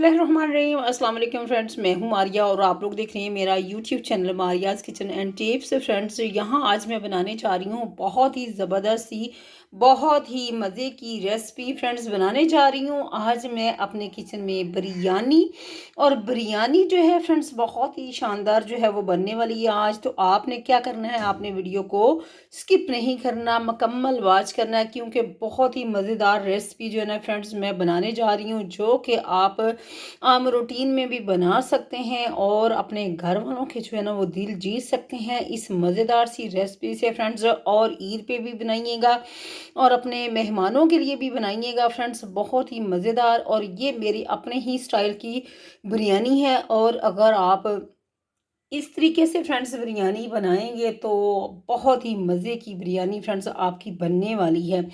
बिस्मिल्लाहिर्रहमानिर्रहीम। अस्सलाम वालेकुम फ्रेंड्स, मैं हूं मारिया और आप लोग देख रहे हैं मेरा YouTube channel Maria's kitchen and tips. Friends, यहाँ आज मैं बनाने जा रही हूँ बहुत ही ज़बरदस्त सी, बहुत ही मज़े की रेसिपी। फ्रेंड्स, बनाने जा रही हूँ आज मैं अपने किचन में बिरयानी। और बिरयानी जो है फ्रेंड्स बहुत ही शानदार जो है वो बनने वाली है आज। तो आपने क्या करना है, आपने वीडियो को स्किप नहीं करना, मुकम्मल वॉच करना है, क्योंकि बहुत ही मज़ेदार रेसिपी जो है ना फ्रेंड्स मैं बनाने जा रही हूँ, जो कि आप आम रूटीन में भी बना सकते हैं और अपने घर वालों के जो है ना वो दिल जीत सकते हैं इस मज़ेदार सी रेसिपी से फ्रेंड्स। और ईद पे भी बनाइएगा और अपने मेहमानों के लिए भी बनाइएगा फ्रेंड्स, बहुत ही मज़ेदार। और ये मेरी अपने ही स्टाइल की बिरयानी है। और अगर आप इस तरीके से फ्रेंड्स बिरयानी बनाएंगे तो बहुत ही मज़े की बिरयानी फ्रेंड्स आपकी बनने वाली है।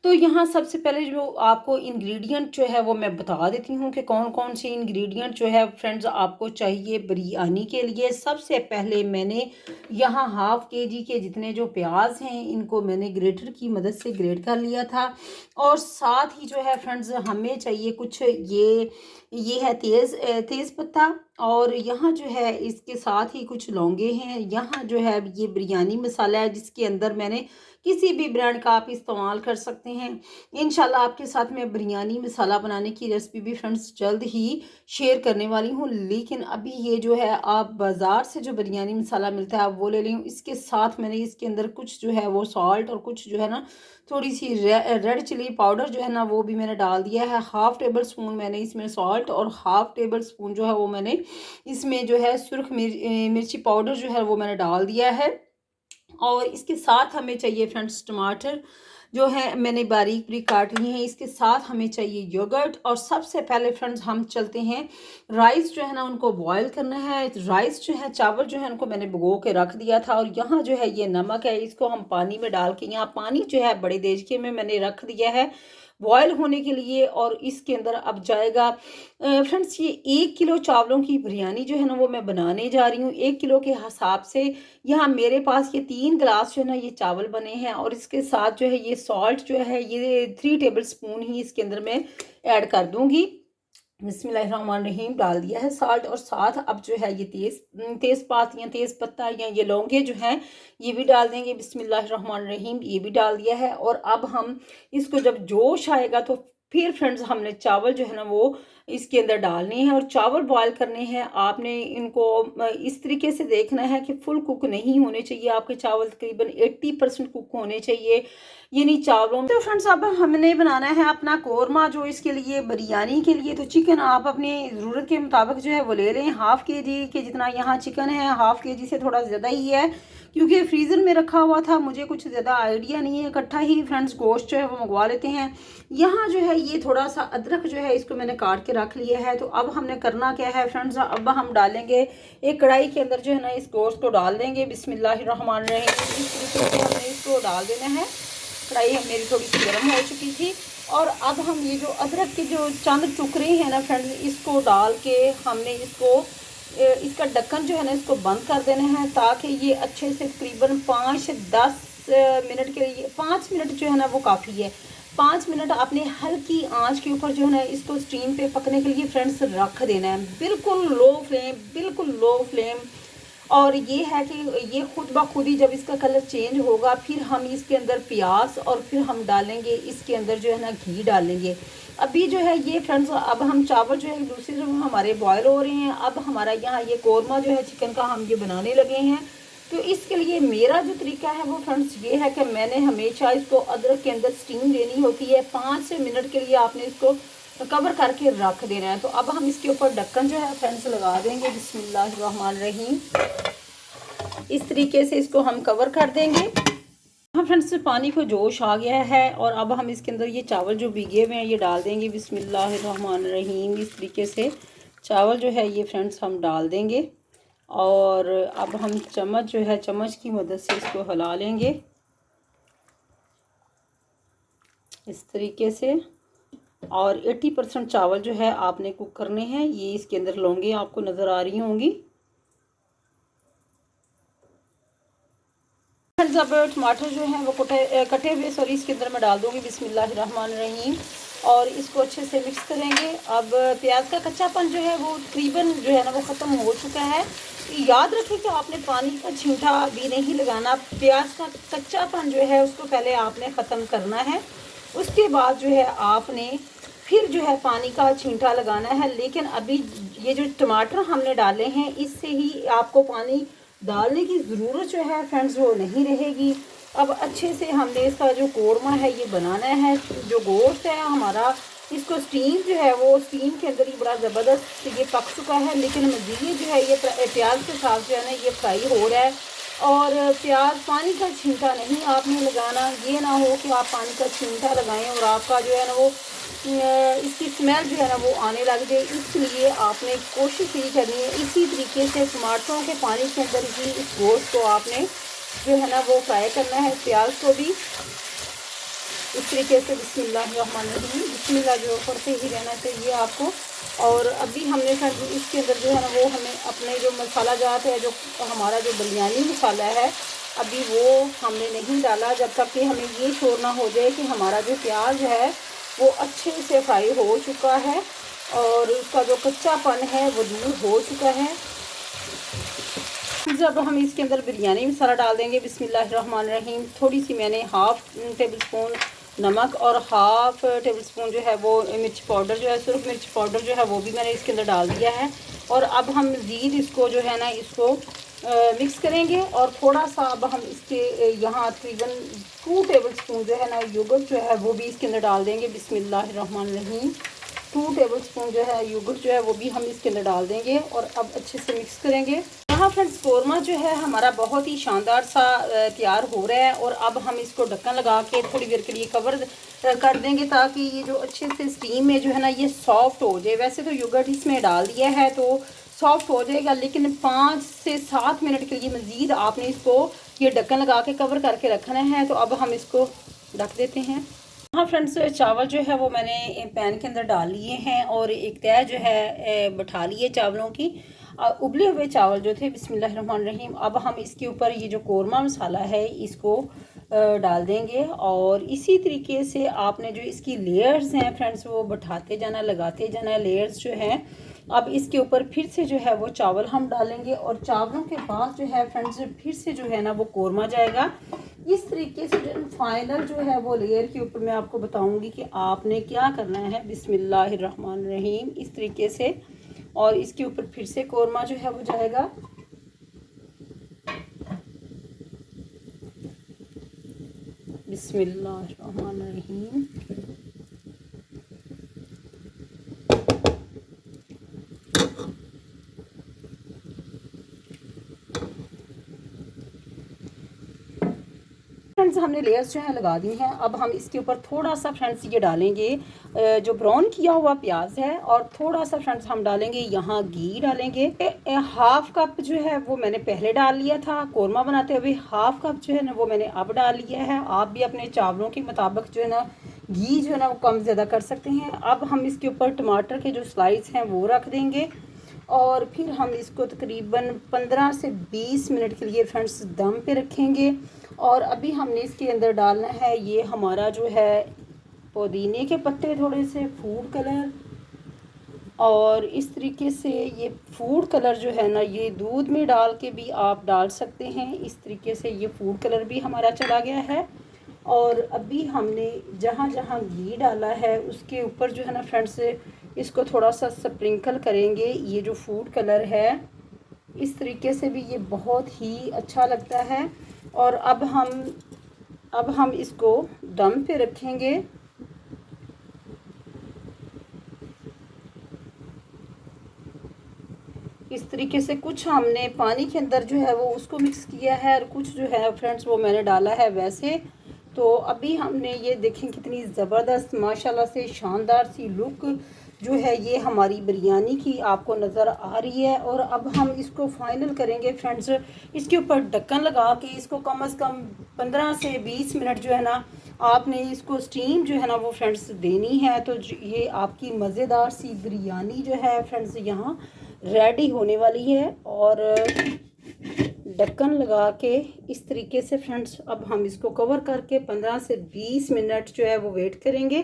तो यहाँ सबसे पहले जो आपको इंग्रेडिएंट जो है वो मैं बता देती हूँ कि कौन कौन से इंग्रेडिएंट जो है फ्रेंड्स आपको चाहिए बिरयानी के लिए। सबसे पहले मैंने यहाँ हाफ के जी के जितने जो प्याज हैं इनको मैंने ग्रेटर की मदद से ग्रेट कर लिया था। और साथ ही जो है फ्रेंड्स हमें चाहिए कुछ ये है तेज़ पत्ता। और यहाँ जो है इसके साथ ही कुछ लौंगे हैं। यहाँ जो है ये बिरयानी मसाला है जिसके अंदर मैंने किसी भी ब्रांड का आप इस्तेमाल कर सकते हैं। इंशाल्लाह आपके साथ मैं बिरयानी मसाला बनाने की रेसिपी भी फ्रेंड्स जल्द ही शेयर करने वाली हूँ। लेकिन अभी ये जो है आप बाज़ार से जो बिरयानी मसाला मिलता है आप वो ले लें। इसके साथ मैंने इसके अंदर कुछ जो है वो सॉल्ट और कुछ जो है ना थोड़ी सी रेड चिली पाउडर जो है ना वो भी मैंने डाल दिया है। हाफ़ टेबल स्पून मैंने इसमें सॉल्ट और हाफ़ टेबल स्पून जो है वो मैंने इसमें जो है सुर्ख मिर्ची पाउडर जो है वो मैंने डाल दिया है। और इसके साथ हमें चाहिए फ्रेंड्स टमाटर जो है मैंने बारीक बारीक काट लिए हैं। इसके साथ हमें चाहिए योगर्ट। और सबसे पहले फ्रेंड्स हम चलते हैं राइस जो है ना उनको बॉईल करना है। राइस जो है चावल जो है उनको मैंने भिगो के रख दिया था। और यहाँ जो है ये नमक है, इसको हम पानी में डाल के, यहाँ पानी जो है बड़े देजके में मैंने रख दिया है बॉयल होने के लिए। और इसके अंदर अब जाएगा फ्रेंड्स ये 1 किलो चावलों की बिरयानी जो है ना वो मैं बनाने जा रही हूँ 1 किलो के हिसाब से। यहाँ मेरे पास ये 3 गिलास जो है ना ये चावल बने हैं। और इसके साथ जो है ये सॉल्ट जो है ये 3 टेबल स्पून ही इसके अंदर मैं ऐड कर दूंगी। बिस्मिल्लाहिर्रहमानिर्रहीम डाल दिया है साल्ट। और साथ अब जो है ये तेज़पात या तेज़ पत्ता या ये लौंगे जो हैं ये भी डाल देंगे। बिस्मिल्लाहिर्रहमानिर्रहीम ये भी डाल दिया है। और अब हम इसको जब जोश आएगा तो फिर फ्रेंड्स हमने चावल जो है ना वो इसके अंदर डालने हैं और चावल बॉयल करने हैं। आपने इनको इस तरीके से देखना है कि फुल कुक नहीं होने चाहिए, आपके चावल तकरीबन 80% कुक होने चाहिए यानी चावलों में। तो फ्रेंड्स अब हमने बनाना है अपना कोरमा जो इसके लिए बिरयानी के लिए। तो चिकन आप अपनी ज़रूरत के मुताबिक जो है वो ले लें। हाफ़ के जी के जितना यहाँ चिकन है, हाफ़ के जी से थोड़ा ज़्यादा ही है क्योंकि फ्रीज़र में रखा हुआ था, मुझे कुछ ज़्यादा आइडिया नहीं है। इकट्ठा ही फ्रेंड्स गोश्त जो है वो मंगवा लेते हैं। यहाँ जो है ये थोड़ा सा अदरक जो है इसको मैंने काट के रख लिया है। तो अब हमने करना क्या है फ्रेंड्स, अब हम डालेंगे एक कढ़ाई के अंदर जो है ना इस गोश्त को डाल देंगे। बिस्मिल्लाहिर्रहमानिर्रहीम इस तरीके से हमने इसको डाल देना है। कढ़ाई मेरी थोड़ी सी गर्म हो चुकी थी। और अब हम ये जो अदरक के जो चंद टुकड़े हैं ना फ्रेंड्स इसको डाल के हमने इसका ढक्कन जो है ना इसको बंद कर देना है ताकि ये अच्छे से तकरीबन 5-10 मिनट के लिए, 5 मिनट जो है ना वो काफ़ी है। 5 मिनट आपने हल्की आंच के ऊपर जो है ना इसको स्टीम पे पकने के लिए फ्रेंड्स रख देना है। बिल्कुल लो फ्लेम, बिल्कुल लो फ्लेम। और ये है कि ये खुद ब खुद ही जब इसका कलर चेंज होगा फिर हम इसके अंदर प्याज और फिर हम डालेंगे इसके अंदर जो है ना घी डालेंगे। अभी जो है ये फ्रेंड्स अब हम चावल जो है दूसरी तरफ हमारे बॉयल हो रहे हैं। अब हमारा यहाँ ये कोरमा जो है चिकन का हम ये बनाने लगे हैं। तो इसके लिए मेरा जो तरीका है वो फ्रेंड्स ये है कि मैंने हमेशा इसको अदरक के अंदर स्टीम देनी होती है। 5 मिनट के लिए आपने इसको कवर करके रख देना है। तो अब हम इसके ऊपर ढक्कन जो है फ्रेंड्स लगा देंगे। बिस्मिल्लाहिर्रहमानिर्रहीम इस तरीके से इसको हम कवर कर देंगे। हाँ फ्रेंड्स पानी को जोश आ गया है और अब हम इसके अंदर ये चावल जो भीगे हुए हैं ये डाल देंगे। बिस्मिल्लाहिर्रहमानिर्रहीम इस तरीके से चावल जो है ये फ्रेंड्स हम डाल देंगे। और अब हम चम्मच जो है चम्मच की मदद से इसको हिला लेंगे इस तरीके से। और 80% चावल जो है आपने कुक करने हैं। ये इसके अंदर लौंगे आपको नज़र आ रही होंगी। अब टमाटर जो है वो कटे हुए इसके अंदर मैं डाल दूंगी। बिस्मिल्लाहिर्रहमानिर्रहीम। और इसको अच्छे से मिक्स करेंगे। अब प्याज का कच्चापन जो है वो तकरीबन जो है ना वो ख़त्म हो चुका है। याद रखें कि आपने पानी का छींटा भी नहीं लगाना, प्याज का कच्चापन जो है उसको पहले आपने ख़त्म करना है, उसके बाद जो है आपने फिर जो है पानी का छींटा लगाना है। लेकिन अभी ये जो टमाटर हमने डाले हैं इससे ही आपको पानी डालने की ज़रूरत जो है फ्रेंड्स वो नहीं रहेगी। अब अच्छे से हमने इसका जो कोरमा है ये बनाना है। जो गोश्त है हमारा, इसको स्टीम जो है वो स्टीम के अंदर ही बड़ा ज़बरदस्त ये पक चुका है, लेकिन मज़ीद जो है ये प्याज के साथ जो है ना ये फ्राई हो रहा है। और प्याज पानी का छींटा नहीं आपने लगाना, ये ना हो कि आप पानी का छींटा लगाएं और आपका जो है ना वो इसकी स्मेल जो है ना वो आने लग जाए। इसलिए आपने कोशिश यही करनी है इसी तरीके से टमाटरों के पानी के अंदर ही इस गोश्त को आपने जो है ना वो फ्राई करना है, प्याज को भी इस तरीके से। बिस्मिल्लाहिर्रहमानिर्रहीम, बिस्मिल्लाह जो पढ़ते ही रहना चाहिए आपको। और अभी हमने फिर इसके अंदर जो है ना वो हमें अपने जो मसाला जात है, जो हमारा जो बिरयानी मसाला है, अभी वो हमने नहीं डाला जब तक कि हमें ये श्योर ना हो जाए कि हमारा जो प्याज है वो अच्छे से फ्राई हो चुका है और उसका जो कच्चापन है वो दूर हो चुका है। जब हम इसके अंदर बिरयानी मसाला डाल देंगे, बिस्मिल्लाहिर्रहमानिर्रहीम, थोड़ी सी मैंने हाफ़ टेबल स्पून नमक और हाफ़ टेबल स्पून जो है वो मिर्च पाउडर जो है, सुरख मिर्च पाउडर जो है वो भी मैंने इसके अंदर डाल दिया है। और अब हम मज़ीद इसको जो है ना इसको मिक्स करेंगे। और थोड़ा सा अब हम इसके यहाँ तकरीबन 2 टेबल स्पून जो है ना योगर्ट जो है वो भी इसके अंदर डाल देंगे। बिस्मिल्लाहिर्रहमानिर्रहीम, 2 टेबल स्पून जो है योगर्ट जो है वो भी हम इसके अंदर डाल देंगे और अब अच्छे से मिक्स करेंगे। यहाँ फ्रेंड्स कोरमा जो है हमारा बहुत ही शानदार सा तैयार हो रहा है। और अब हम इसको ढक्कन लगा के थोड़ी देर के लिए कवर कर देंगे ताकि ये जो अच्छे से स्टीम में जो है ना ये सॉफ्ट हो जाए। वैसे तो योगर्ट इसमें डाल दिया है तो सॉफ्ट हो जाएगा, लेकिन 5 से 7 मिनट के लिए मज़ीद आपने इसको ये ढक्कन लगा के कवर करके रखना है। तो अब हम इसको ढक देते हैं। हाँ फ्रेंड्स, चावल जो है वो मैंने पैन के अंदर डाल लिए हैं और एक तय जो है बैठा ली है चावलों की। उबले हुए चावल जो थे, बिस्मिल्लाहिर्रहमानिर्रहीम, अब हम इसके ऊपर ये जो कोरमा मसाला है इसको डाल देंगे। और इसी तरीके से आपने जो इसकी लेयर्स हैं फ्रेंड्स वो बैठाते जाना, लगाते जाना लेयर्स जो हैं। अब इसके ऊपर फिर से जो है वो चावल हम डालेंगे और चावलों के बाद जो है फ्रेंड्स फिर से जो है ना वो कोरमा जाएगा। इस तरीके से जो फाइनल जो है वो लेयर के ऊपर मैं आपको बताऊंगी कि आपने क्या करना है। बिस्मिल्लाहिर्रहमानिर्रहीम, इस तरीके से, और इसके ऊपर फिर से कोरमा जो है वो जाएगा। बिस्मिल्लाहिर्रहमानिर्रहीम, फ्रेंड्स हमने लेयर्स जो है लगा दी हैं। अब हम इसके ऊपर थोड़ा सा फ्रेंड्स ये डालेंगे जो ब्राउन किया हुआ प्याज है, और थोड़ा सा फ्रेंड्स हम डालेंगे यहाँ घी डालेंगे। हाफ कप जो है वो मैंने पहले डाल लिया था कोरमा बनाते हुए, हाफ कप जो है ना वो मैंने अब डाल लिया है। आप भी अपने चावलों के मुताबिक जो है ना घी जो है ना वो कम ज़्यादा कर सकते हैं। अब हम इसके ऊपर टमाटर के जो स्लाइस हैं वो रख देंगे और फिर हम इसको तकरीबन 15 से 20 मिनट के लिए फ्रेंड्स दम पे रखेंगे। और अभी हमने इसके अंदर डालना है ये हमारा जो है पुदीने के पत्ते, थोड़े से फूड कलर, और इस तरीके से ये फूड कलर जो है ना ये दूध में डाल के भी आप डाल सकते हैं। इस तरीके से ये फूड कलर भी हमारा चला गया है। और अभी हमने जहाँ जहाँ घी डाला है उसके ऊपर जो है ना फ्रेंड्स इसको थोड़ा सा स्प्रिंकल करेंगे। ये जो फूड कलर है इस तरीके से भी ये बहुत ही अच्छा लगता है। और अब हम इसको दम पे रखेंगे। इस तरीके से कुछ हमने पानी के अंदर जो है वो उसको मिक्स किया है और कुछ जो है फ्रेंड्स वो मैंने डाला है वैसे। तो अभी हमने ये देखें कितनी ज़बरदस्त माशाल्लाह से शानदार सी लुक जो है ये हमारी बिरयानी की आपको नज़र आ रही है। और अब हम इसको फाइनल करेंगे फ्रेंड्स, इसके ऊपर ढक्कन लगा के इसको कम से कम 15 से 20 मिनट जो है ना आपने इसको स्टीम जो है ना वो फ्रेंड्स देनी है। तो ये आपकी मज़ेदार सी बिरयानी जो है फ्रेंड्स यहाँ रेडी होने वाली है। और ढक्कन लगा के इस तरीके से फ्रेंड्स अब हम इसको कवर करके 15 से 20 मिनट जो है वो वेट करेंगे।